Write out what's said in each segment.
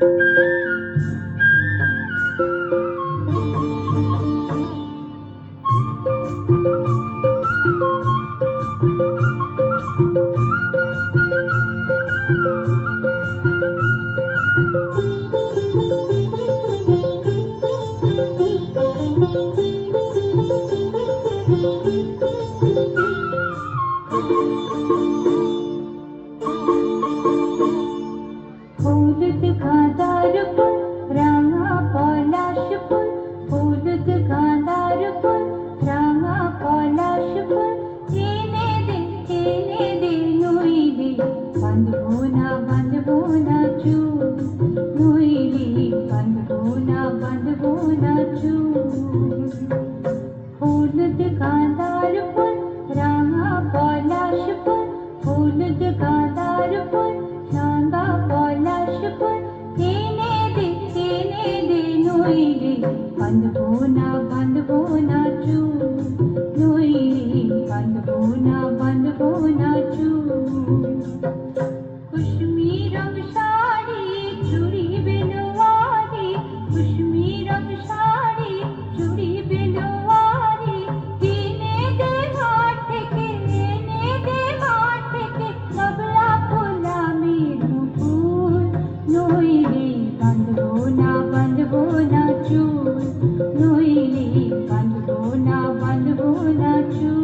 হলুদ গাঁদার ফুল রাঙা পলাশ ফুল, হলুদ গাঁদার ফুল রাঙা পলাশ ফুল, এনে দে নইলে বাঁধবো না চুল, নইলে বাঁধবো না চুল। হলুদ গাঁদার ফুল রাঙা পলাশ ফুল, হলুদ গাঁদার ফুল রাঙা পলাশ ফুল, এনে দে নইলে বাঁধবো না চুল, নইলে বাঁধবো না চুল। কুসুমি রং শাড়ি চুড়ি বেনোয়ারি, কুসুমি রং শাড়ি চুড়ি বেনোয়ারি, এনে দে ঘাট থেকে কবলা ফুলা মেরু ফুল, নইলে বাঁধবো না চুল, নইলে বাঁধবো না চুল।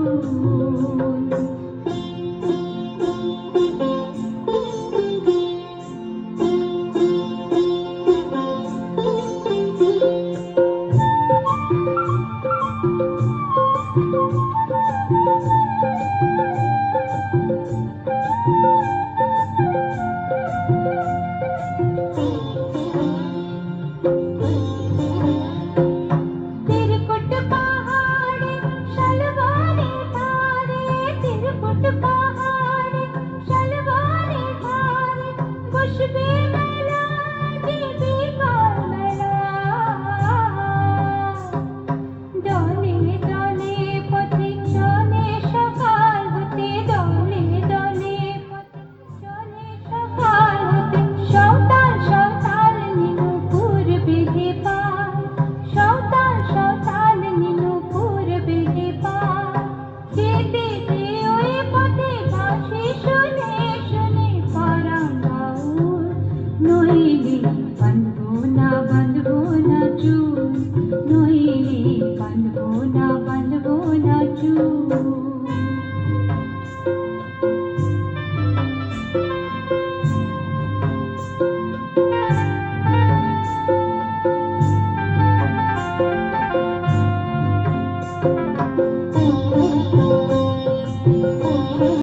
तिरकुट पहाड़े शलवारे धारे, तिरकुट पहाड़े शलवारे धारे, खुशबू मेला दीदी का मेला, डोले डोले पथि चले सकाल होते, डोले डोले पथि चले सकाल होते, সওতাল নীলুপুর বেঁধে পায়, সওতাল নীলুপুর বেঁধে পায়, যেতে ওই পথে বাঁশি শুনে পরাণ বাউল, নইলে বাঁধবো না চুল।